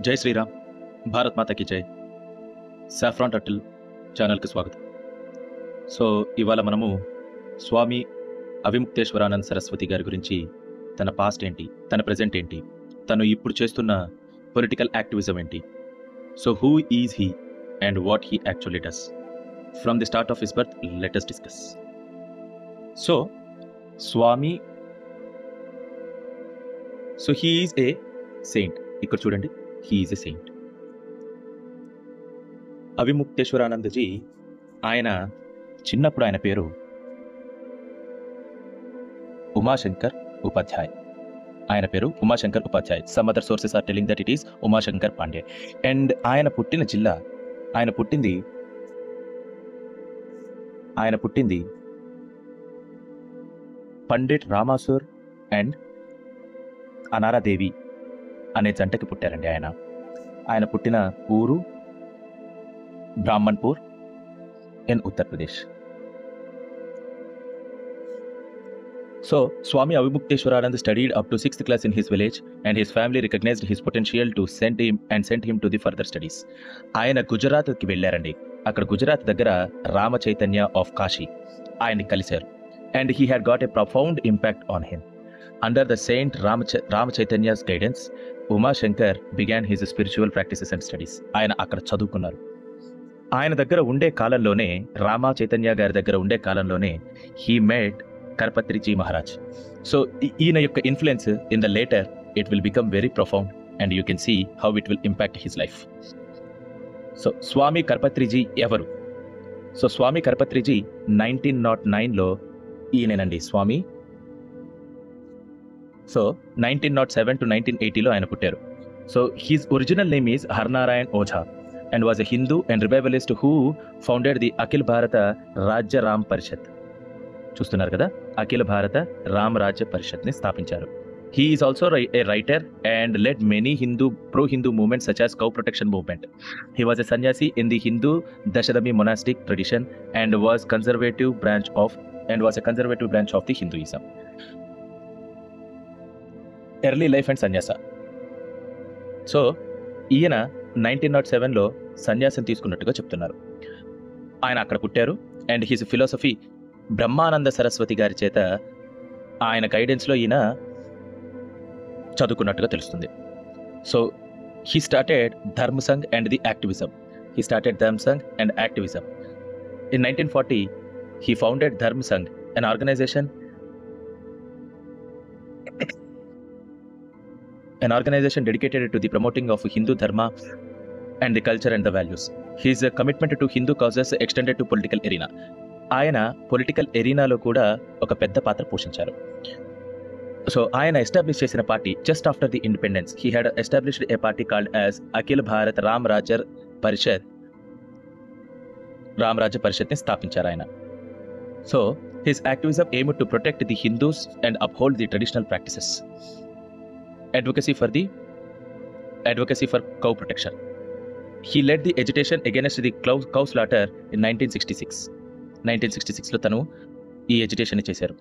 జై శ్రీరామ్, భారత్ మాతాకి జై. సాఫ్రాన్ టర్టిల్ ఛానల్కి స్వాగతం. సో ఇవాళ మనము స్వామి అవిముక్తేశ్వరానంద సరస్వతి గారి గురించి, తన పాస్ట్ ఏంటి, తన ప్రజెంట్ ఏంటి, తను ఇప్పుడు చేస్తున్న పొలిటికల్ యాక్టివిజం ఏంటి, so who is he and what he actually does from the start of his birth, let us discuss. So Swami, so he is a saint. ఇక్కడ చూడండి, he is a saint. Avimukteshwaranandaji, ఆయన చిన్నప్పుడు ఆయన పేరు ఉమాశంకర్ ఉపాధ్యాయ్. ఆయన పేరు Umashankar Upadhyay. Some other sources are telling that it is Umashankar Pandey. And ఆయన పుట్టిన జిల్లా, ఆయన పుట్టింది పండిట్ రామాసూర్ అండ్ అనారాదేవి అనే జంటకి పుట్టారండి. ఆయన పుట్టిన ఊరు Brahmanpur in Uttar Pradesh. So, Swami Avimukhteswaranand studied up to 6th class in his village, and his family recognized his potential to send him to the further studies. ఆయన గుజరాత్కి వెళ్ళారండి. అక్కడ గుజరాత్ దగ్గర రామ చైతన్య ఆఫ్ కాశీ ఆయన్ని కలిశారు. And he had got a profound impact on him. Under the Saint Rama Chaitanya's guidance, Umashankar began his spiritual practices and studies. ఆయన అక్కడ చదువుకున్నారు. ఆయన దగ్గర ఉండే కాలంలోనే, రామ చైతన్య గారి దగ్గర ఉండే కాలంలోనే, he met Karpatriji Maharaj. So ఈయన యొక్క influence in the later it will become very profound and you can see how it will impact his life. So Swami Karpatriji ఎవరు? సో స్వామి కర్పత్రిజీ 1909లో ఈయనేనండి స్వామి. సో 1907 to 1980లో ఆయన పుట్టారు. So his original name is Harnarayan Ojha and was a Hindu and revivalist who founded the Akhila Bharata Rajya Ram పరిషత్. చూస్తున్నారు కదా, అఖిల భారత రామ్ రాజ్య పరిషత్ని స్థాపించారు. He is also a writer and led many pro-Hindu movements such as cow protection movement. He was a sannyasi in the Hindu Dashadami monastic tradition and was a conservative branch of the Hinduism. Early life and sannyasa. So ఈయన 1907లో సన్యాసం తీసుకున్నట్టుగా చెప్తున్నారు. ఆయన అక్కడ పుట్టారు. And his philosophy Brahmananda Saraswati గారి చేత ఆయన గైడెన్స్లో ఈయన చదువుకున్నట్టుగా తెలుస్తుంది. So he started Dharmasangh and the activism. In 1940 he founded Dharmasangh, an organization dedicated to the promoting of Hindu dharma and the culture and the values. His commitment to Hindu causes extended to political arena. ఆయన political ఎరీనాలో కూడా ఒక పెద్ద పాత్ర పోషించారు. So ఆయన establish చేసిన party, just after the independence he had established a party called as Akhil Bharat Ram రాజ్య పరిషత్ని స్థాపించారు ఆయన. So his activism aimed to protect the Hindus and uphold the traditional practices. Advocacy for cow protection. He led the agitation against the cow slaughter in 1966లో తను ఈ agitation చేశారు.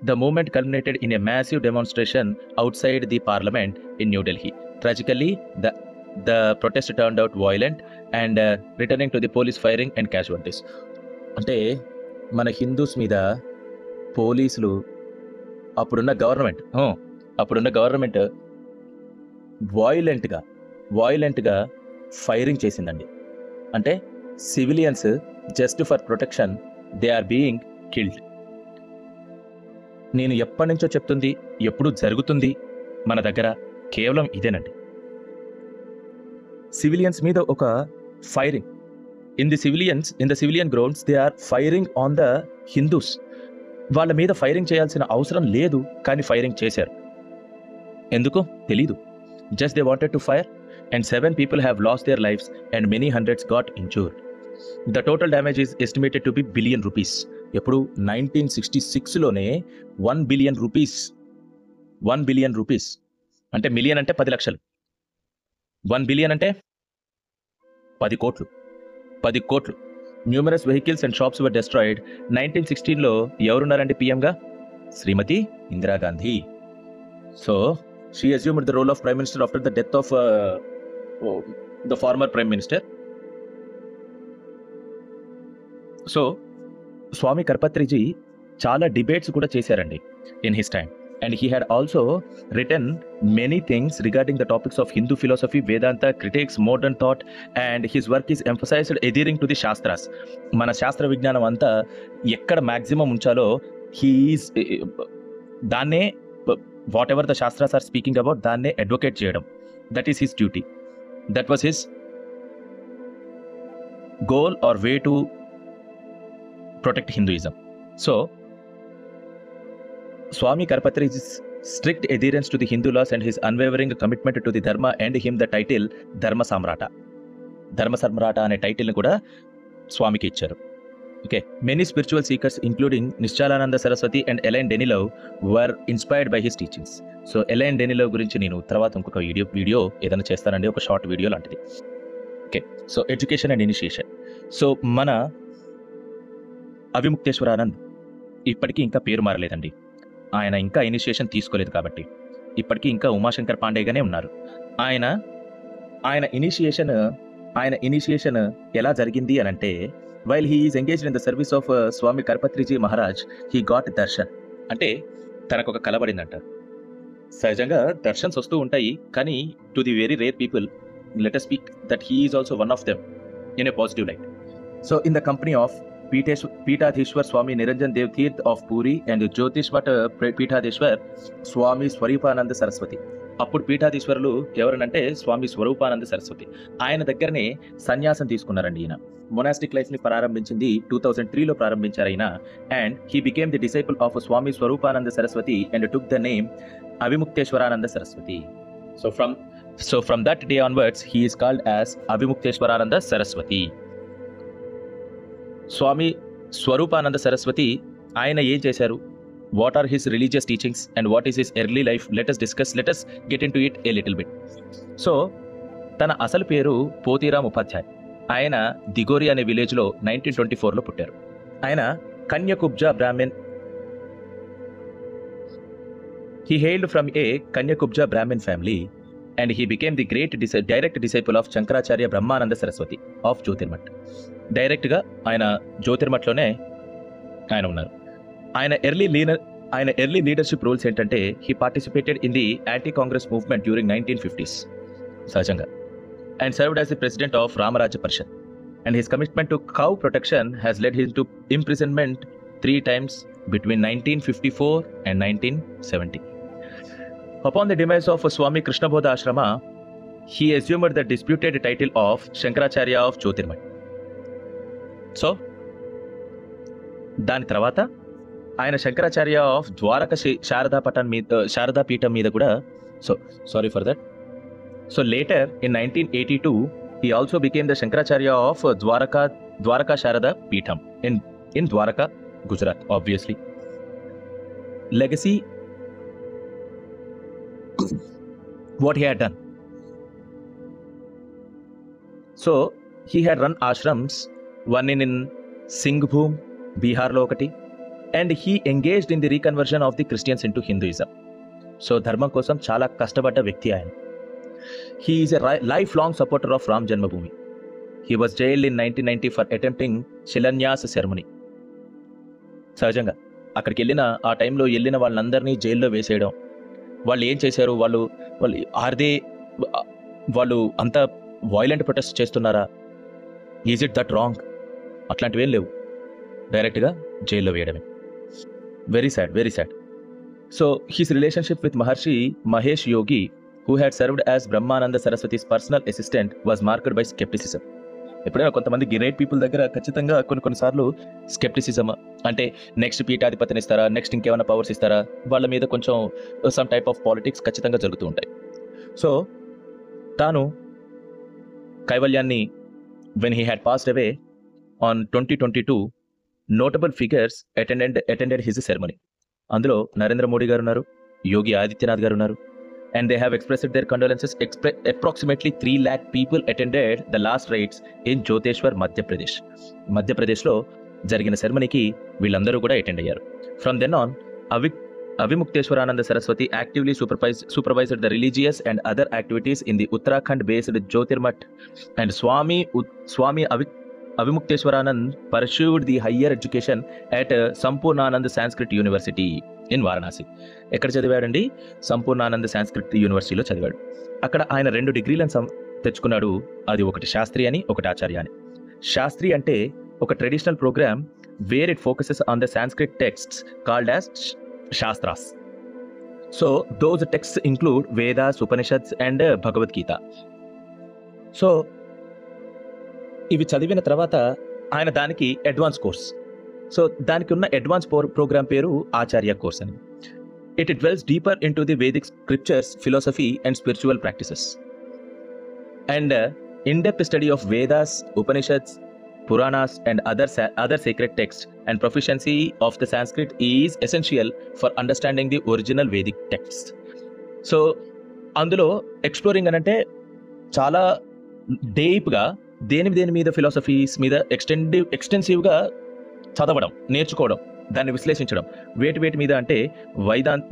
The movement culminated in a massive demonstration outside the parliament in New Delhi. Tragically, the protest turned out violent and returning to the police firing and casualties. అంటే మన Hindus మీద పోలీసులు, అప్పుడున్న government వాయిలెంట్గా firing చేసిందండి. అంటే civilians just for protection they are being killed. నేను ఎప్పటి నుంచో చెప్తుంది, ఎప్పుడు జరుగుతుంది మన దగ్గర కేవలం ఇదేనండి. సివిలియన్స్ మీద ఒక firing in the civilian grounds, they are firing on the Hindus. వాళ్ళ మీద ఫైరింగ్ చేయాల్సిన అవసరం లేదు, కానీ ఫైరింగ్ చేశారు. ఎందుకు తెలీదు. Just they wanted to fire, and 7 people have lost their lives and many hundreds got injured. The total damage is estimated to be billion rupees. ఎప్పుడు 1966లోనే 1 billion rupees అంటే మిలియన్ అంటే 10 లక్షలు, 1 billion అంటే 10 కోట్లు. Numerous vehicles and shops were destroyed. 1916లో ఎవరున్నారండి పిఎంగా? Shrimati Indira Gandhi. So she assumed the role of Prime Minister after the death of the former Prime Minister. So Swami Karpatriji చాలా డిబేట్స్ కూడా చేశారండి in his time. And he had also written many things regarding the topics of Hindu philosophy, Vedanta, critics, modern thought, and his work is emphasised adhering to the shastras. మన శాస్త్ర విజ్ఞానం అంతా ఎక్కడ maximum ఉంచాలో he is దాన్నే, whatever the shastras are speaking about, దాన్నే advocate చేయడం. That is his duty. That was his goal or way to protect Hinduism. So, Swami Karpatri's strict adherence to the Hindu laws and his unwavering commitment to the Dharma earned him the title Dharma Samrata. Dharma Samrata అనే టైటిల్ని కూడా స్వామికి ఇచ్చారు. Okay, many spiritual seekers including Nischalananda Saraswati and Alain Danielou were inspired by his teachings. So Alain Danielou గురించి నేను తర్వాత ఇంకొక video ఏదైనా చేస్తానండి, ఒక షార్ట్ వీడియో లాంటిది. Okay, so education and initiation. So మన అవిముక్తేశ్వరానంద్ ఇప్పటికీ ఇంకా పేరు మారలేదండి. ఆయన ఇంకా ఇనిషియేషన్ తీసుకోలేదు కాబట్టి ఇప్పటికీ ఇంకా ఉమాశంకర్ పాండేగానే ఉన్నారు. ఆయన ఇనిషియేషన్ ఎలా జరిగింది అని అంటే, while he is engaged in the service of Swami Karpatriji Maharaj, he got darshan. అంటే తనకు ఒక కలబడిందంట. సహజంగా దర్శన్స్ వస్తూ ఉంటాయి, కానీ to the very rare people, let us speak that he is also one of them in a positive light. So in the company of Peethadhishwar Swami Niranjan Dev Tirth of Puri and Jyotishmath Peethadhishwar Swami Swaroopanand Saraswati. అప్పుడు పీఠాధీశ్వరులు ఎవరనంటే స్వామి స్వరూపానంద సరస్వతి. ఆయన దగ్గరనే సన్యాసం తీసుకున్నారండి. ఈయన మొనాస్టిక్ లైఫ్ ని ప్రారంభించింది 2003లో ప్రారంభించారు ఆయన. And he became the disciple of Swami Swaroopanand Saraswati and took the name Avimukteshwaranand Saraswati. So from that day onwards he is called as Avimukteshwaranand Saraswati. Swami Swaroopanand Saraswati ఆయన ఏం చేశారు, what are his religious teachings and what is his early life, let us get in to it a little bit. So తన అసలు పేరు పోతీరామ్ ఉపాధ్యాయ్. ఆయన దిగోరి అనే విలేజ్లో 1924లో పుట్టారు. ఆయన Kanyakubja Brahmin. He hailed from a Kanyakubja Brahmin family and he became the great direct disciple of Shankaracharya Brahmananda Saraswati of Jyotirmath. డైరెక్ట్గా ఆయన జ్యోతిర్మఠ్లోనే ఆయన ఉన్నారు. ఆయన ఎర్లీ లీడర్షిప్ రోల్స్ ఏంటంటే, he participated in the anti Congress movement during 1950s సహజంగా, and served as the president of Ram Rajya Parishad. And his commitment to cow protection has lead him to imprisonment 3 times between 1954 and 1970. Upon the demise of Swami Krishnabodha Ashrama, he assumed the disputed title of Shankaracharya of Jyotirmath. So, దాని తర్వాత ఆయన Shankaracharya of Dwaraka Sharada పీఠం మీద కూడా, sorry for that. So later in 1982, he also became the Shankaracharya of Dwaraka Sharada Peetham in Dwaraka, Gujarat, obviously. Legacy, what he had done. So he had run ashrams, one in Singhbhum, Bihar lo okati, and he engaged in the reconversion of the Christians into Hinduism. So ధర్మం కోసం చాలా కష్టపడ్డ వ్యక్తి ఆయన. He is a lifelong supporter of Ram Janmabhoomi. He was jailed in 1990 for attempting Shilanyas ceremony. సహజంగా అక్కడికి ఆ టైంలో వెళ్ళిన వాళ్ళందరినీ జైల్లో వేసేయడం. వాళ్ళు ఏం చేశారు, వాళ్ళు అంత వైలెంట్ ప్రొటెస్ట్ చేస్తున్నారా, ఈజ్ ఇట్ దట్ రాంగ్, అట్లాంటివేం లేవు, డైరెక్ట్గా జైల్లో వేయడమే. Very sad. So his relationship with Maharshi Mahesh Yogi, who had served as Brahmananda Saraswati's personal assistant, was marked by skepticism. ఎప్పుడైనా కొంతమంది గ్రేట్ పీపుల్ దగ్గర ఖచ్చితంగా కొన్నిసార్లు స్కెప్టిసిజం, అంటే నెక్స్ట్ పీఠాధిపతిని ఇస్తారా, నెక్స్ట్ ఇంకేమైనా పవర్స్ ఇస్తారా, వాళ్ళ మీద కొంచెం సమ్ టైప్ ఆఫ్ పాలిటిక్స్ ఖచ్చితంగా జరుగుతూ ఉంటాయి. సో తాను కైవల్యాన్ని, when he had passed away on 2022, notable figures attended his ceremony. అందులో నరేంద్ర మోడీ గారు ఉన్నారు, యోగి ఆదిత్యనాథ్ గారు ఉన్నారు, and they have expressed their condolences. Approximately 3 lakh people attended the last rites in Jyoteshwar, Madhya Pradesh. మధ్యప్రదేశ్లో జరిగిన సెరమనీకి వీళ్ళందరూ కూడా అటెండ్ అయ్యారు. From then on Avimukteswarananda Saraswati actively supervised the religious and other activities in the Uttarakhand-based Jyotirmath, and Swami Avimukteswaranand pursued the higher education at Sampurnanand Sanskrit University in Varanasi. ఎక్కడ చదివాడండి? Sampurnanand Sanskrit యూనివర్సిటీలో చదివాడు. అక్కడ ఆయన 2 డిగ్రీలను తెచ్చుకున్నాడు. అది ఒకటి శాస్త్రి అని, ఒకటి ఆచార్య అని. శాస్త్రి అంటే ఒక traditional program where it focuses on the Sanskrit texts called as Shastras. So those texts include Vedas, Upanishads and Bhagavad Gita. So ఇవి చదివిన తర్వాత ఆయన దానికి అడ్వాన్స్ కోర్స్, సో దానికి ఉన్న అడ్వాన్స్ ప్రోగ్రామ్ పేరు ఆచార్య కోర్స్ అని. It dwells deeper into the Vedic scriptures, philosophy and spiritual practices. And in-depth study of Vedas, Upanishads, Puranas and other sacred texts and proficiency of the Sanskrit is essential for understanding the original Vedic texts. So అందులో exploring అని అంటే చాలా డీప్గా దేని మీద philosophies మీద ఎక్స్టెన్సివ్గా చదవడం, నేర్చుకోవడం, దాన్ని విశ్లేషించడం. వేటి మీద అంటే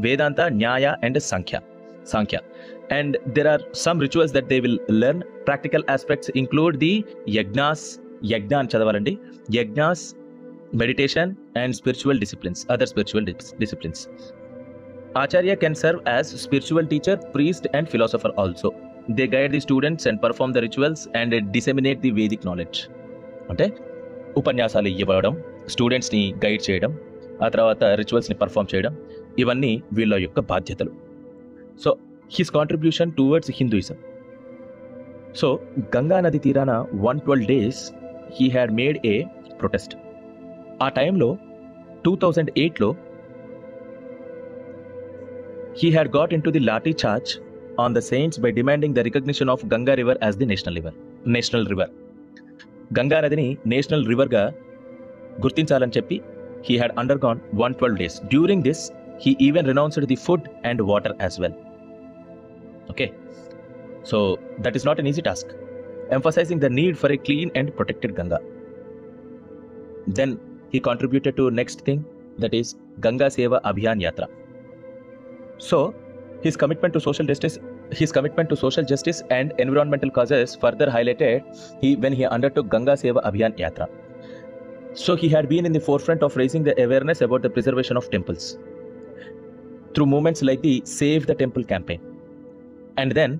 వేదాంత, న్యాయ and Sankhya. And there are some rituals that they will learn. Practical aspects include the yajna అని చదవాలండి. Yajnas, meditation and spiritual disciplines, other spiritual disciplines. Acharya can serve as spiritual teacher, priest and philosopher also. They guide the students and perform the rituals and disseminate the Vedic knowledge. అంటే ఉపన్యాసాలు ఇవ్వడం, స్టూడెంట్స్ని guide చేయడం, ఆ తర్వాత రిచువల్స్ని perform చేయడం, ఇవన్నీ వీళ్ళ యొక్క బాధ్యతలు. So his contribution towards Hinduism. So Ganga నది తీరాన 112 days he had made a protest. ఆ టైంలో 2008లో he had got into the lathi charge on the saints by demanding the recognition of Ganga river as the national river. Ganga నదిని national రివర్గా గుర్తించాలని చెప్పి he had undergone 112 days. During this he even renounced the food and water as well. Okay, so that is not an easy task, emphasizing the need for a clean and protected Ganga. Then he contributed to next thing, that is Ganga Seva Abhiyan Yatra. So his commitment to social justice and environmental causes further highlighted when he undertook Ganga Seva Abhiyan Yatra. So he had been in the forefront of raising the awareness about the preservation of temples through movements like the Save the Temple campaign. And then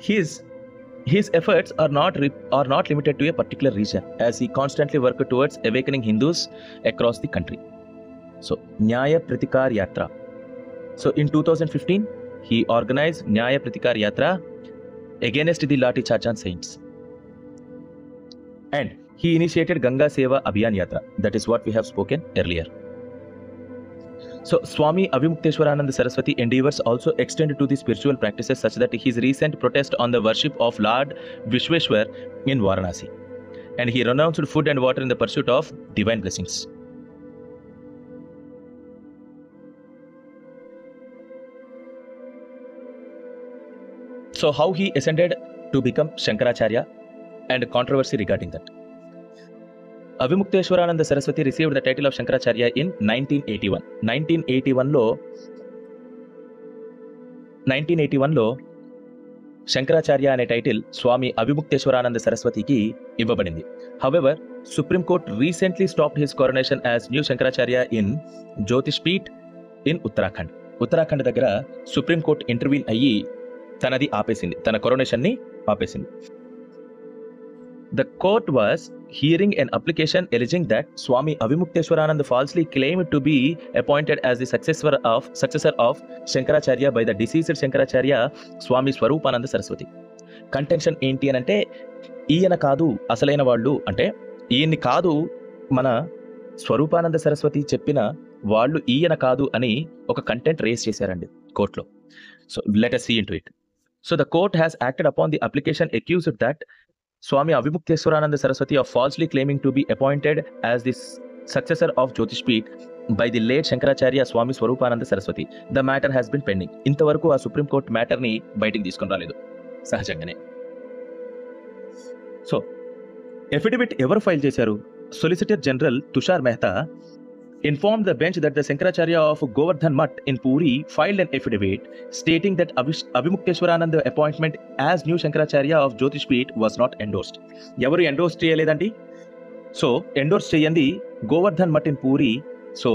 his efforts are not limited to a particular region, as he constantly worked towards awakening Hindus across the country. So Nyaya Pratikar Yatra. So in 2015 he organized Nyaya Pratikar Yatra against the Lathi Charge on saints, and he initiated Ganga Seva Abhiyan Yatra. That is what we have spoken earlier. So Swami Avimukteswarananda Saraswati endeavors also extended to the spiritual practices, such that his recent protest on the worship of Lord Vishweshwar in Varanasi, and he renounced food and water in the pursuit of divine blessings. So how he ascended to become Shankaracharya and controversy regarding that. Avimukteswarananda Saraswati received the title of Shankaracharya in 1981. 1981లో Shankaracharya అనే title స్వామి అవిముక్తేశ్వరానంద సరస్వతికి ఇవ్వబడింది. However, Supreme Court recently stopped his coronation as new Shankaracharya in Jyotishpeeth in Uttarakhand. Uttarakhand దగ్గర supreme court intervene అయ్యి తన కొరోనేషన్ని ఆపేసింది. The court was hearing an application alleging that Swami Avimukteswarananda falsely claimed to be appointed as the successor of Shankaracharya by the deceased Shankaracharya Swami Swarupananda Saraswati. Contention ఏంటి అని అంటే, ఈయన కాదు అసలైన వాళ్ళు, అంటే ఈయన్ని కాదు మన స్వరూపానంద సరస్వతి చెప్పిన వాళ్ళు ఈయన కాదు అని ఒక కంటెంట్ రేస్ చేశారండి కోర్టులో. So let us see into it. So the court has acted upon the application accused that Swami Avimukteswarananda Saraswati of falsely claiming to be appointed as the successor of Jyotishpeeth by the late Shankaracharya Swami Swarupananda Saraswati. The matter has been pending. ఇంతవరకు ఆ supreme court మ్యాటర్ని బయటికి తీసుకొని రాలేదు సహజంగానే. So affidavit ఎవరు file చేశారు? Solicitor general Tushar Mehta informed the bench that the Shankaracharya of Govardhan Mutt in Puri filed an affidavit stating that Avimukteswaranand appointment as new Shankaracharya of Jyotish Peeth was not endorsed. ఎవరు endorse చేయలేదండి? So endorse చేయండి Govardhan Math in Puri. So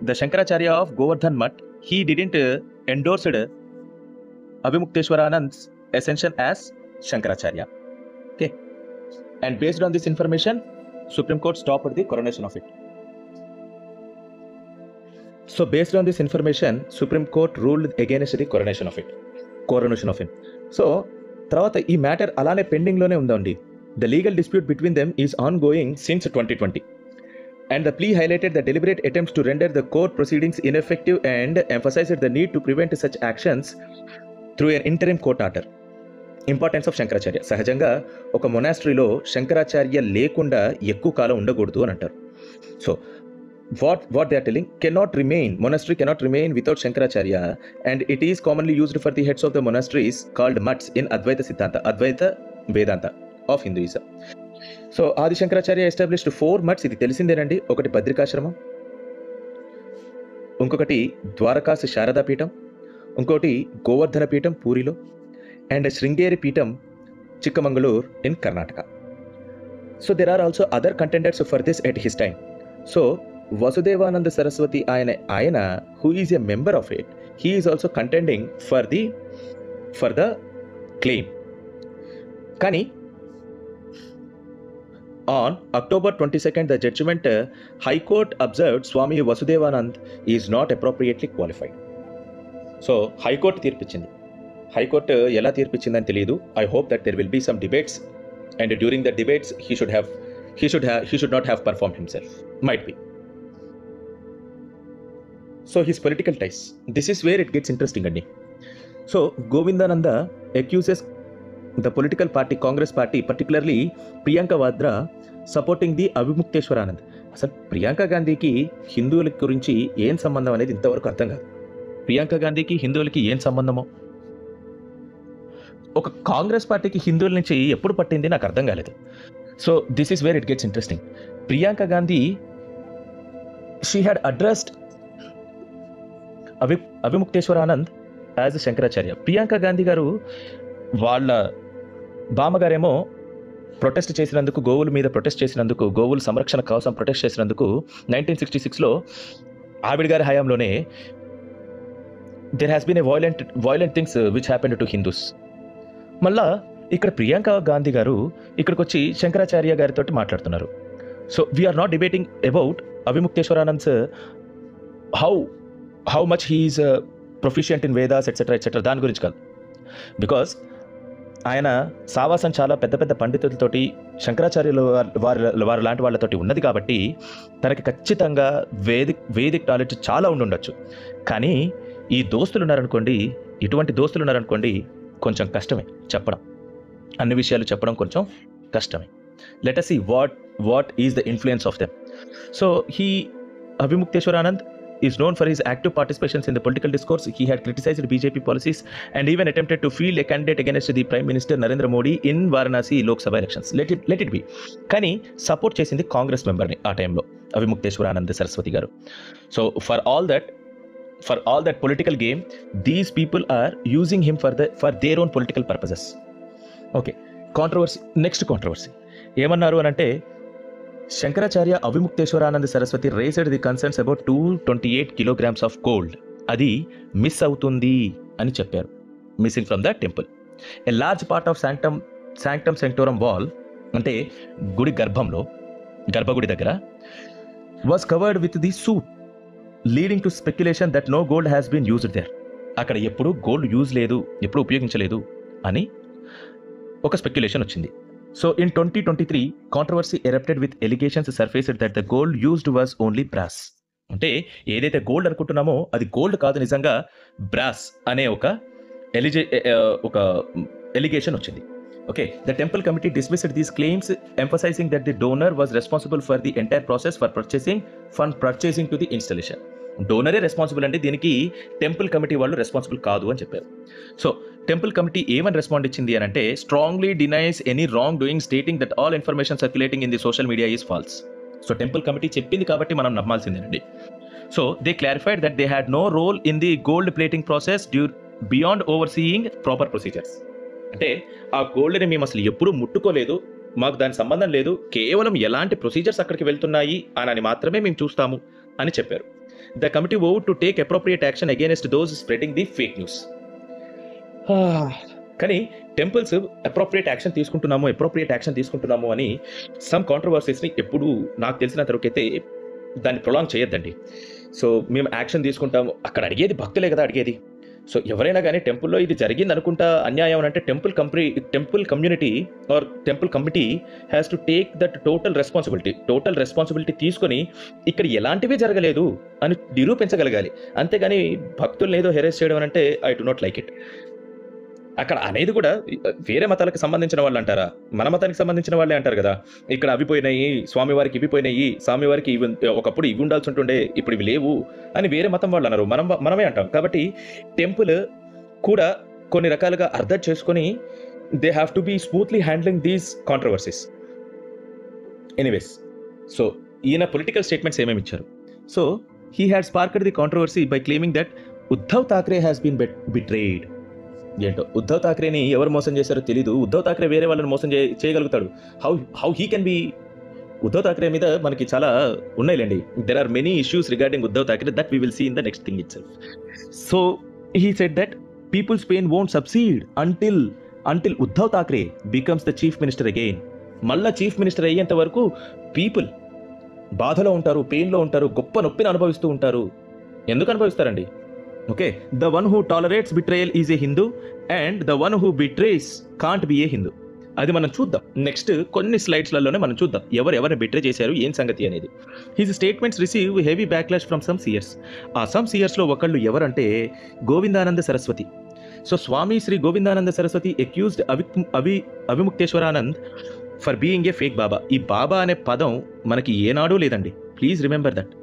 the Shankaracharya of Govardhan Math he didn't endorsed Avimukteswaranand's ascension as Shankaracharya. Okay. And based on this information, Supreme Court stopped the coronation of it. So based on this information, Supreme Court ruled against the coronation of him. So తర్వాత ఈ matter అలానే పెండింగ్లోనే ఉందండి. The legal dispute between them is ongoing since 2020. And the plea highlighted the deliberate attempts to render the court proceedings ineffective and emphasized the need to prevent such actions through an interim court order. Importance of Shankaracharya. సహజంగా ఒక మొనాస్ట్రీలో శంకరాచార్య లేకుండా ఎక్కువ కాలం ఉండకూడదు అని అంటారు. So what they are telling, monastery cannot remain without Shankaracharya, and it is commonly used for the heads of the monasteries called mutts in Advaita Siddhanta, Advaita Vedanta of Hinduism. So Adi Shankaracharya established 4 mutts. ఇది తెలిసిందేనండి. ఒకటి బద్రికాశ్రమం, ఇంకొకటి ద్వారకాసి శారదా పీఠం, ఇంకోటి గోవర్ధన పీఠం పూరిలో, and Sringeri పీఠం Chikkamagaluru in Karnataka. So there are also other contenders for this at his time. So Vasudevananda Saraswati ayana who is a member of it, he is also contending for the claim. Kani on October 22nd, the judgment High Court observed Swami Vasudevanand is not appropriately qualified. So High Court తీర్పిచ్చింది. High Court ఎలా తీర్పిచ్చిందని తెలియదు. I hope that there will be some debates, and during the debates he should not have performed himself. Might be. So his political ties. This is where it gets interesting అండి. So Govindananda accuses the political party, Congress party, particularly Priyanka Vadra, supporting the Avimukteswaranand. అసలు ప్రియాంక గాంధీకి హిందువుల గురించి ఏం సంబంధం అనేది ఇంతవరకు అర్థం కాదు. ప్రియాంక గాంధీకి హిందువులకి ఏం సంబంధమో, ఒక కాంగ్రెస్ పార్టీకి హిందువుల నుంచి ఎప్పుడు పట్టింది నాకు అర్థం కాలేదు. So this is where it gets interesting. Priyanka Gandhi she had addressed Avimukteshwaranand as Shankaracharya. Priyanka Gandhi garu వాళ్ళ బామ్మగారేమో ప్రొటెస్ట్ చేసినందుకు, గోవుల మీద ప్రొటెస్ట్ చేసినందుకు, గోవుల సంరక్షణ కోసం ప్రొటెస్ట్ చేసినందుకు 1966లో ఆవిడ గారి హయాంలోనే there has been a violent things which happened to Hindus. మళ్ళా ఇక్కడ ప్రియాంక గాంధీ గారు ఇక్కడికి వచ్చి శంకరాచార్య గారితో మాట్లాడుతున్నారు. So we are not debating about Avimukteshwaranand's how much he is proficient in Vedas etcetera దాని గురించి కాదు. బికాస్ ఆయన సావాసం చాలా పెద్ద పెద్ద పండితులతోటి, శంకరాచార్యులు వారు లాంటి వాళ్ళతోటి ఉన్నది కాబట్టి తనకి ఖచ్చితంగా వేదిక్ నాలెడ్జ్ చాలా ఉండొచ్చు. కానీ ఈ దోస్తులు ఉన్నారనుకోండి, ఇటువంటి దోస్తులు ఉన్నారనుకోండి, కొంచెం కష్టమే చెప్పడం, అన్ని విషయాలు చెప్పడం కొంచెం కష్టమే. Let us see what is the influence of them. So Avimukteswaranand is known for his active participations in the political discourse. He had criticized BJP policies and even attempted to field a candidate against the Prime Minister Narendra Modi in Varanasi Lok Sabha elections. Let it be. కానీ support చేసింది కాంగ్రెస్ మెంబర్ని ఆ టైంలో, అవిముక్తేశ్వరానంద సరస్వతి గారు. So for all that political game, these people are using him for their own political purposes. Okay, next controversy ఏమన్నారు అని అంటే, Shankaracharya Avimukteshwaranand Saraswati raised the concerns about 228 kilograms of gold. అది miss అవుతుంది అని చెప్పారు, missing from the temple. A large part of sanctum sanctorum wall, అంటే గుడి గర్భగుడి దగ్గర, was covered with the soot, leading to speculation that no gold has been used there. అక్కడ ఎప్పుడు గోల్డ్ యూజ్ లేదు, ఎప్పుడు ఉపయోగించలేదు అని ఒక స్పెక్యులేషన్ వచ్చింది. So in 2023 controversy erupted with allegations surfaced that the gold used was only brass. అంటే ఏదైతే గోల్డ్ అనుకుంటున్నామో అది గోల్డ్ కాదు, నిజంగా బ్రాస్ అనే ఒక ఎలిగేషన్ వచ్చింది. Okay, the temple committee dismissed these claims, emphasizing that the donor was responsible for the entire process for purchasing to the installation. డోనరే రెస్పాన్సిబుల్ అంటే దీనికి టెంపుల్ కమిటీ వాళ్ళు రెస్పాన్సిబుల్ కాదు అని చెప్పారు. సో టెంపుల్ కమిటీ ఏమని రెస్పాండ్ ఇచ్చింది అని అంటే, strongly denies any wrongdoing, stating that all information circulating in the social media is false. So temple committee చెప్పింది కాబట్టి మనం నమ్మాల్సిందేనండి. So they clarified that they had no role in the gold plating process beyond overseeing proper procedures. అంటే ఆ గోల్డ్ని మేము అసలు ఎప్పుడూ ముట్టుకోలేదు, మాకు దాని సంబంధం లేదు, కేవలం ఎలాంటి ప్రొసీజర్స్ అక్కడికి వెళ్తున్నాయి అని మాత్రమే మేము చూస్తాము అని చెప్పారు. The committee vowed to take appropriate action against those spreading the fake news. కానీ టెంపుల్స్ అప్రోప్రియేట్ యాక్షన్ తీసుకుంటున్నాము అని సమ్ కాంట్రవర్సీస్ని ఎప్పుడు నాకు తెలిసినంత వరకు అయితే దాన్ని ప్రొలాంగ్ చేయొద్దండి. సో మేము యాక్షన్ తీసుకుంటాము, అక్కడ అడిగేది భక్తులే కదా అడిగేది. సో ఎవరైనా కానీ టెంపుల్లో ఇది జరిగింది అనుకుంటా అన్యాయం అంటే temple community or temple committee has to take that total responsibility తీసుకొని ఇక్కడ ఎలాంటివి జరగలేదు అని నిరూపించగలగాలి. అంతేగాని భక్తుల్ని ఏదో హెరాస్ చేయడం అంటే I do not like it. అక్కడ అనేది కూడా వేరే మతాలకు సంబంధించిన వాళ్ళు అంటారా, మన మతానికి సంబంధించిన వాళ్ళే అంటారు కదా, ఇక్కడ అవి పోయినాయి, స్వామివారికి ఇవి పోయినాయి, స్వామివారికి ఇవి ఒకప్పుడు ఇవి ఉండాల్సి ఉంటుండే ఇప్పుడు ఇవి లేవు అని వేరే మతం వాళ్ళు అన్నారు, మనమే అంటాం. కాబట్టి టెంపుల్ కూడా కొన్ని రకాలుగా అర్థం చేసుకొని they have to be smoothly handling these controversies. Anyways, so ఈయన పొలిటికల్ స్టేట్మెంట్స్ ఏమేమి ఇచ్చారు. So he had sparked the controversy by claiming that Uddhav Thackeray has been betrayed. ఏంటో ఉద్ధవ్ థాక్రేని ఎవరు మోసం చేశారో తెలీదు, ఉద్ధవ్ థాక్రే వేరే వాళ్ళని మోసం చేయగలుగుతాడు. How he can be. Uddhav Thackeray మీద మనకి చాలా ఉన్నాయిలేండి. There are many issues regarding Uddhav Thackeray that we will see in the next thing itself. So he said that people's pain won't subside until Uddhav Thackeray becomes the chief minister again. మళ్ళా chief minister అయ్యేంత వరకు people బాధలో ఉంటారు, పెయిన్లో ఉంటారు, గొప్ప నొప్పిని అనుభవిస్తూ ఉంటారు. ఎందుకు అనుభవిస్తారండి? Okay, the one who tolerates betrayal is a Hindu and the one who betrays can't be a Hindu. అది మనం చూద్దాం నెక్స్ట్ కొన్ని స్లైడ్స్లలోనే మనం చూద్దాం ఎవరెవరిని బిట్రే చేశారు ఏం సంగతి అనేది. His statements receive heavy backlash from some seers. ఆ సమ్ సీయర్స్లో ఒకళ్ళు ఎవరంటే Govindanand Saraswati. So Swami Shri Govindanand Saraswati accused Avimukteshwaranand for being a fake baba. ఈ బాబా అనే పదం మనకి ఏనాడూ లేదండి, ప్లీజ్ రిమెంబర్ దట్.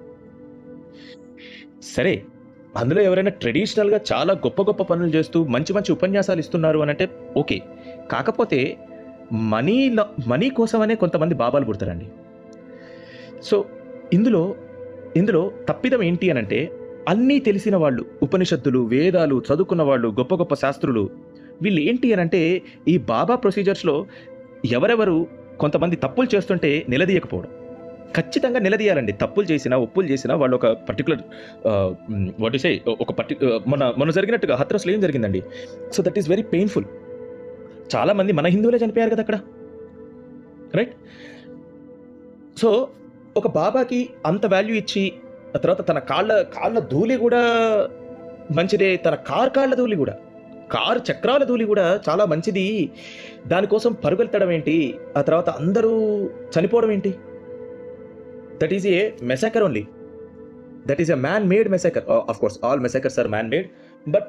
సరే, అందులో ఎవరైనా ట్రెడిషనల్గా చాలా గొప్ప గొప్ప పనులు చేస్తూ మంచి మంచి ఉపన్యాసాలు ఇస్తున్నారు అని అంటే ఓకే. కాకపోతే మనీ కోసమనే కొంతమంది బాబాలు పుడతారండి. సో ఇందులో తప్పిదం ఏంటి అని అంటే అన్నీ తెలిసిన వాళ్ళు, ఉపనిషత్తులు వేదాలు చదువుకున్న వాళ్ళు, గొప్ప గొప్ప శాస్త్రులు, వీళ్ళు ఏంటి అని అంటే ఈ బాబా ప్రొసీజర్స్లో ఎవరెవరు కొంతమంది తప్పులు చేస్తుంటే నిలదీయకపోవడం. ఖచ్చితంగా నిలదీయాలండి. తప్పులు చేసినా ఒప్పులు చేసినా వాళ్ళు ఒక పర్టికులర్ మొన్న జరిగినట్టుగా హత్రస్లో ఏం జరిగిందండి. So that is very painful. చాలామంది మన హిందువులే చనిపోయారు కదా అక్కడ, రైట్? సో ఒక బాబాకి అంత వాల్యూ ఇచ్చి ఆ తర్వాత తన కాళ్ళ ధూళి కూడా మంచిదే, తన కాళ్ళ ధూళి కూడా, కారు చక్రాల ధూళి కూడా చాలా మంచిది, దానికోసం పరుగెత్తడం ఏంటి, ఆ తర్వాత అందరూ చనిపోవడం ఏంటి? That is a massacre only. That is a man-made massacre. Of course, all massacres are man-made. But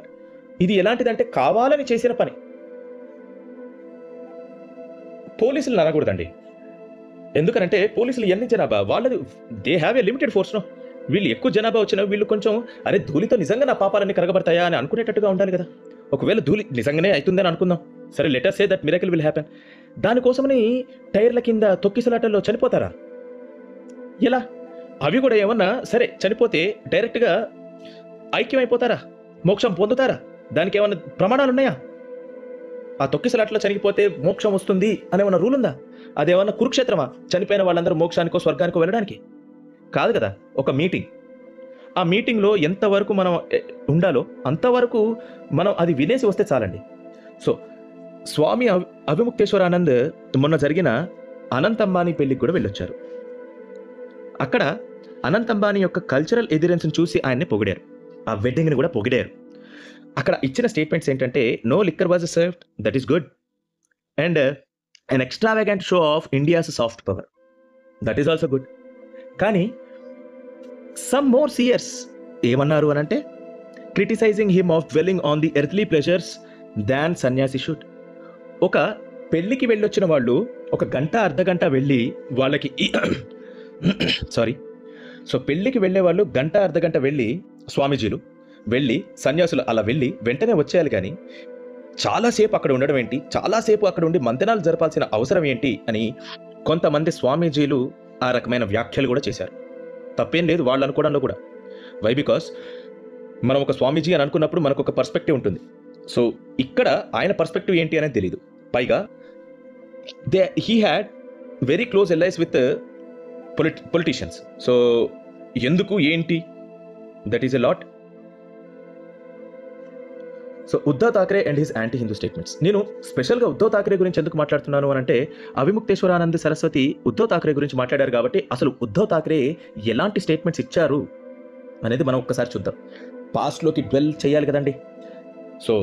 ఇది ఎలాంటిదంటే కావాలని చేసిన పని. పోలీసులు అనకూడదండి. ఎందుకనంటే పోలీసులు ఎన్ని జనాభా వాళ్ళది, they have a limited force. No, వీళ్ళు ఎక్కువ జనాభా వచ్చినా వీళ్ళు కొంచెం అరే ధూళితో నిజంగా నా పాపాలన్నీ కరగబడతాయా అని అనుకునేటట్టుగా ఉండాలి కదా. ఒకవేళ ధూళి నిజంగానే అవుతుందని అనుకుందాం, సరే letter say that miracle will happen. దానికోసమని టైర్ల కింద తొక్కిసలాటల్లో చనిపోతారా? ఎలా? అవి కూడా ఏమన్నా సరే చనిపోతే డైరెక్ట్గా ఐక్యమైపోతారా, మోక్షం పొందుతారా? దానికి ఏమన్నా ప్రమాణాలు ఉన్నాయా? ఆ తొక్కిసలాట్లో చనిపోతే మోక్షం వస్తుంది అనేమన్నా రూల్ ఉందా? అదేమన్నా కురుక్షేత్రమా చనిపోయిన వాళ్ళందరూ మోక్షానికో స్వర్గానికో వెళ్ళడానికి? కాదు కదా. ఒక మీటింగ్, ఆ మీటింగ్లో ఎంతవరకు మనం ఉండాలో అంతవరకు మనం అది వినేసి వస్తే చాలండి. సో స్వామి అవిముక్తేశ్వరానంద్ మొన్న జరిగిన అనంత్ అంబానీ పెళ్లికి కూడా వెళ్ళొచ్చారు. అక్కడ అనంత్ అంబానీ యొక్క కల్చరల్ ఎథిరెన్స్ని చూసి ఆయన్ని పొగిడారు, ఆ వెడ్డింగ్ని కూడా పొగిడారు. అక్కడ ఇచ్చిన స్టేట్మెంట్స్ ఏంటంటే no liquor was served, that is good, and an extravagant show of India's soft power, that is also good. కానీ సమ్ మోర్ సీయర్స్ ఏమన్నారు అని అంటే criticising him of dwelling on the earthly pleasures than sanyasi should. ఒక పెళ్ళికి వెళ్ళొచ్చిన వాళ్ళు ఒక గంట అర్ధగంట వెళ్ళి వాళ్ళకి సో పెళ్ళికి వెళ్ళే వాళ్ళు గంట అర్ధగంట వెళ్ళి స్వామీజీలు వెళ్ళి సన్యాసులు అలా వెళ్ళి వెంటనే వచ్చేయాలి. కానీ చాలాసేపు అక్కడ ఉండడం ఏంటి, చాలాసేపు అక్కడ ఉండి మంతనాలు జరపాల్సిన అవసరం ఏంటి అని కొంతమంది స్వామీజీలు ఆ రకమైన వ్యాఖ్యలు కూడా చేశారు. తప్పేం లేదు వాళ్ళు అనుకోవడంలో కూడా. వై? బికాస్ మనం ఒక స్వామీజీ అని అనుకున్నప్పుడు మనకు ఒక పర్స్పెక్టివ్ ఉంటుంది. సో ఇక్కడ ఆయన పర్స్పెక్టివ్ ఏంటి అనేది తెలియదు. పైగా he had very close allies with politicians. So ఎందుకు ఏంటి, that is a lot. So Uddhav Thackeray and his anti Hindu statements. నేను స్పెషల్గా ఉద్ధవ్ థాక్రే గురించి ఎందుకు మాట్లాడుతున్నాను అని అంటే, అవిముక్తేశ్వరానంద్ సరస్వతి ఉద్ధవ్ థాక్రే గురించి మాట్లాడారు కాబట్టి అసలు ఉద్ధవ్ థాక్రే ఎలాంటి స్టేట్మెంట్స్ ఇచ్చారు అనేది మనం ఒక్కసారి చూద్దాం. పాస్ట్లోకి డ్వెల్ చేయాలి కదండి. So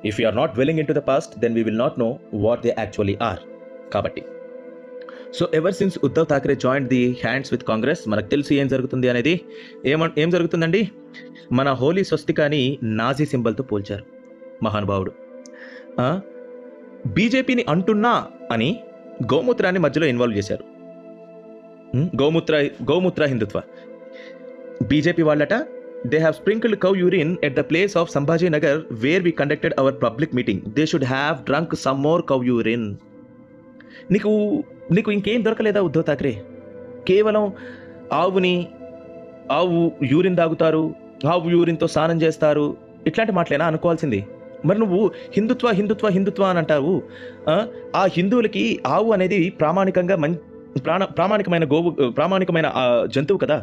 if you are not dwelling in to the past, then we will not know what they actually are. కాబట్టి so ever since Uddhav Thackeray joined the hands with Congress, మనకు తెలిసి ఏం జరుగుతుంది అనేది. ఏం జరుగుతుందండి? మన హోలీ స్వస్తికాని నాజీ సింబల్తో పోల్చారు మహానుభావుడు. బీజేపీని అంటున్నా అని గోమూత్రాన్ని మధ్యలో ఇన్వాల్వ్ చేశారు. గోమూత్ర హిందుత్వ. బీజేపీ వాళ్ళట, they have sprinkled cow urine at the place of Sambhaji Nagar where we conducted our public meeting. They should have drunk some more cow urine. నీకు ఇంకేం దొరకలేదా ఉద్ధవ్ థాక్రే? కేవలం ఆవు యూరిన్ తాగుతారు, ఆవు యూరిన్తో స్నానం చేస్తారు, ఇట్లాంటి మాటలేనా అనుకోవాల్సింది? మరి నువ్వు హిందుత్వ హిందుత్వ హిందుత్వ అని అంటావు. ఆ హిందువులకి ఆవు అనేది ప్రామాణికమైన ప్రామాణికమైన జంతువు కదా,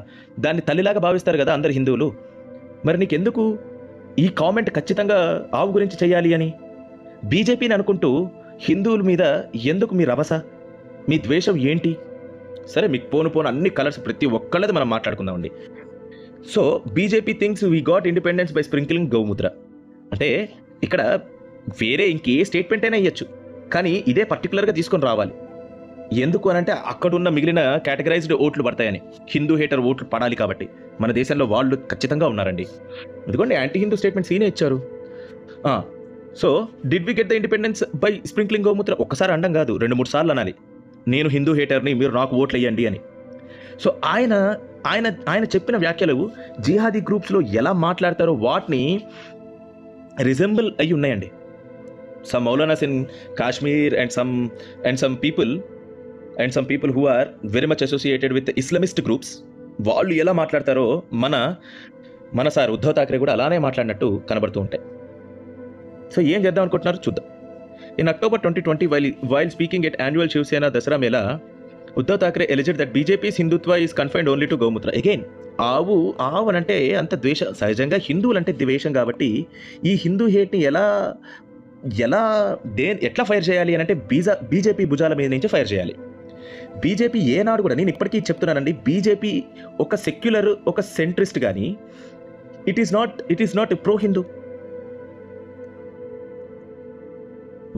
దాన్ని తల్లిలాగా భావిస్తారు కదా అందరు హిందువులు. మరి నీకెందుకు ఈ కామెంట్ ఖచ్చితంగా ఆవు గురించి చేయాలి అని? బీజేపీని అనుకుంటూ హిందువుల మీద ఎందుకు మీ రభస, మీ ద్వేషం ఏంటి? సరే, మీకు పోను అన్ని కలర్స్ ప్రతి ఒక్కళ్ళది మనం మాట్లాడుకుందామండి. So BJP thinks we got independence by sprinkling gomutra. అంటే ఇక్కడ వేరే ఇంకే స్టేట్మెంట్ అయినా ఇవ్వచ్చు, కానీ ఇదే పర్టికులర్గా తీసుకొని రావాలి. ఎందుకు అని అంటే అక్కడున్న మిగిలిన కేటగరైజ్డ్ ఓట్లు పడతాయని, హిందూ హేటర్ ఓట్లు పడాలి కాబట్టి. మన దేశంలో వాళ్ళు ఖచ్చితంగా ఉన్నారండి. ఎందుకంటే యాంటీ హిందూ స్టేట్మెంట్స్ ఈయనే ఇచ్చారు. So did we get the independence by sprinkling gomutra? ఒక్కసారి అనడం కాదు, 2-3 సార్లు అనాలి, నేను హిందూ హేటర్ని, మీరు నాకు ఓట్లు వేయండి అని. సో ఆయన చెప్పిన వ్యాఖ్యలు జిహాదీ గ్రూప్స్లో ఎలా మాట్లాడతారో వాటిని రిజెంబుల్ అయి ఉన్నాయండి. Some maulanas in Kashmir and some people who are very much associated with Islamist groups, వాళ్ళు ఎలా మాట్లాడతారో మన సార్ ఉద్ధవ్ థాక్రే కూడా అలానే మాట్లాడినట్టు కనబడుతూ ఉంటాయి. సో ఏం చేద్దాం అనుకుంటున్నారు చూద్దాం. In October 2020, while speaking at annual Shivsena Dasara Mela, Uddhav Thackeray alleged that BJP's Hindutva is confined only to Gomutra. Again, ఆవు అంటే అంత ద్వేషం, సహజంగా హిందువులు అంటే ద్వేషం కాబట్టి ఈ హిందూ హేట్ని ఎట్లా ఫైర్ చేయాలి అని అంటే బీజేపీ భుజాల మీద నుంచి ఫైర్ చేయాలి. బీజేపీ ఏనాడు కూడా, నేను ఇప్పటికీ చెప్తున్నానండి, బీజేపీ ఒక సెక్యులర్, ఒక సెంట్రిస్ట్ కానీ it is not pro Hindu.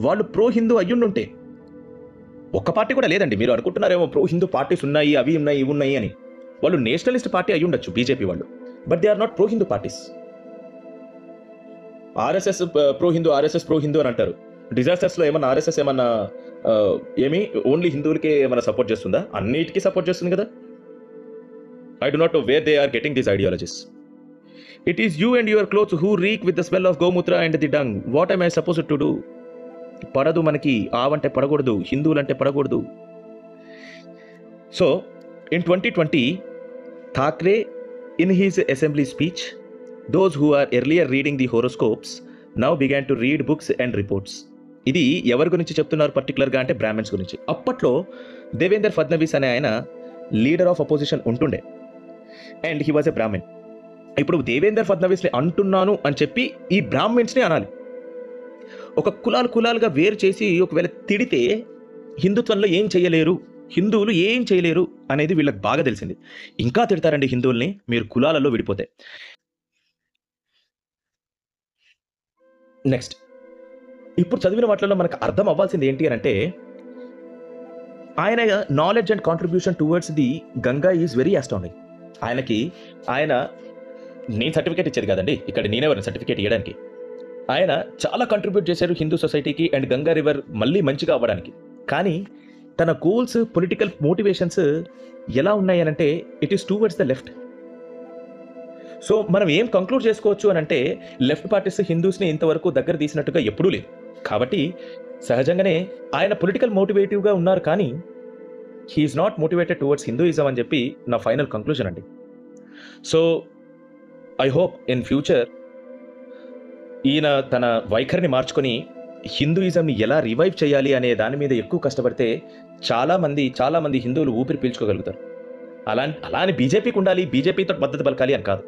వాళ్ళు ప్రో హిందూ అయ్యుండుంటే, ఒక్క పార్టీ కూడా లేదండి. మీరు అనుకుంటున్నారేమో ప్రో హిందూ పార్టీస్ ఉన్నాయి, అవి ఉన్నాయి, ఇవి ఉన్నాయి అని. వాళ్ళు నేషనలిస్ట్ పార్టీ అయ్యుండొచ్చు బీజేపీ వాళ్ళు, but they are not pro Hindu parties. RSS pro Hindu అని అంటారు. డిజాస్టర్స్లో ఏమన్నా ఆర్ఎస్ఎస్ ఏమన్నా ఓన్లీ హిందువులకే ఏమైనా సపోర్ట్ చేస్తుందా? అన్నిటికీ సపోర్ట్ చేస్తుంది కదా. I do not know where they are getting these ideologies. It is you and your clothes who reek with the smell of gomutra and the dung. What I supposed to do? పడదు మనకి, ఆవంటే పడకూడదు, హిందువులంటే పడకూడదు. So in 2020, Thackeray in his assembly speech, those who are earlier reading the horoscopes now began to read books and reports. ఇది ఎవరి గురించి చెప్తున్నారు పర్టికులర్గా అంటే బ్రాహ్మణ్స్ గురించి. అప్పట్లో దేవేందర్ ఫడ్నవీస్ అనే ఆయన లీడర్ ఆఫ్ అపోజిషన్ ఉంటుండే, and he was a Brahmin. ఇప్పుడు దేవేందర్ ఫడ్నవీస్ని అంటున్నాను అని చెప్పి ఈ బ్రాహ్మణ్స్ని అనాలి. ఒక కులాలుగా వేరు చేసి ఒకవేళ తిడితే హిందుత్వంలో ఏం చేయలేరు, హిందువులు ఏం చేయలేరు అనేది వీళ్ళకి బాగా తెలిసింది. ఇంకా తిడతారండి హిందువుల్ని మీరు కులాలలో విడిపోతే. నెక్స్ట్, ఇప్పుడు చదివిన వాటిలో మనకు అర్థం అవ్వాల్సింది ఏంటి అని అంటే, ఆయన knowledge and contribution towards the Ganga is very outstanding. ఆయన నేను సర్టిఫికేట్ ఇచ్చేది కాదండి, ఇక్కడ నేనెవరిని సర్టిఫికేట్ ఇవ్వడానికి. ఆయన చాలా కంట్రిబ్యూట్ చేశారు హిందూ సొసైటీకి అండ్ గంగా రివర్ మళ్ళీ మంచిగా అవ్వడానికి. కానీ తన గోల్స్, పొలిటికల్ మోటివేషన్స్ ఎలా ఉన్నాయనంటే it is towards the left. So మనం ఏం కంక్లూడ్ చేసుకోవచ్చు అని అంటే, లెఫ్ట్ పార్టీస్ హిందూస్ని ఇంతవరకు దగ్గర తీసినట్టుగా ఎప్పుడూ లేదు. కాబట్టి సహజంగానే ఆయన పొలిటికల్ మోటివేటివ్గా ఉన్నారు, కానీ he's not motivated towards Hinduism అని చెప్పి నా ఫైనల్ కంక్లూజన్ అండి. So I hope in future ఈయన తన వైఖరిని మార్చుకొని హిందూయిజంని ఎలా రివైవ్ చేయాలి అనే దాని మీద ఎక్కువ కష్టపడితే చాలామంది హిందువులు ఊపిరి పీల్చుకోగలుగుతారు. అలా అని బీజేపీకి ఉండాలి, బీజేపీతో మద్దతు పలకాలి అని కాదు.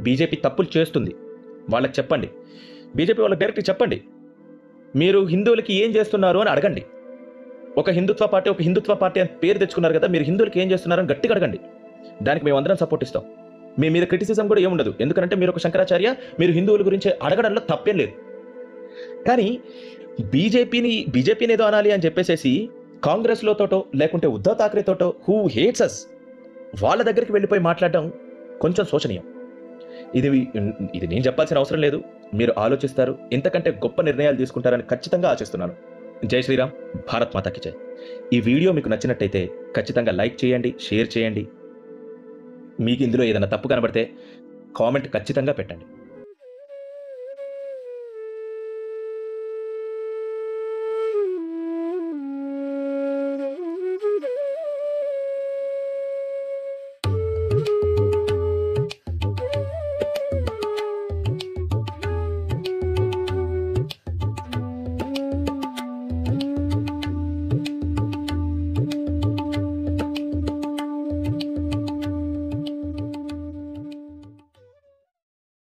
బీజేపీ తప్పులు చేస్తుంది, వాళ్ళకి చెప్పండి. బీజేపీ వాళ్ళకి డైరెక్ట్గా చెప్పండి, మీరు హిందువులకి ఏం చేస్తున్నారు అని అడగండి. ఒక హిందుత్వ పార్టీ అని పేరు తెచ్చుకున్నారు కదా, మీరు హిందువులకి ఏం చేస్తున్నారని గట్టిగా అడగండి. దానికి మేము అందరం సపోర్ట్ ఇస్తాం. మీ మీద క్రిటిసిజం కూడా ఏముండదు, ఎందుకంటే మీరు ఒక శంకరాచార్య, మీరు హిందువుల గురించి అడగడంలో తప్పేం లేదు. కానీ బీజేపీని ఏదో అనాలి అని చెప్పేసేసి కాంగ్రెస్లో తోటో లేకుంటే ఉద్ధవ్ ఠాక్రే తోటో హూ హేట్స్ అస్ వాళ్ళ దగ్గరికి వెళ్ళిపోయి మాట్లాడడం కొంచెం శోచనీయం. ఇది నేను చెప్పాల్సిన అవసరం లేదు, మీరు ఆలోచిస్తారు, ఇంతకంటే గొప్ప నిర్ణయాలు తీసుకుంటారని ఖచ్చితంగా ఆశిస్తున్నాను. జై శ్రీరామ్, భారత్ మాతాకి జై. ఈ వీడియో మీకు నచ్చినట్టయితే ఖచ్చితంగా లైక్ చేయండి, షేర్ చేయండి. మీకు ఇందులో ఏదైనా తప్పు కనబడితే కామెంట్ ఖచ్చితంగా పెట్టండి.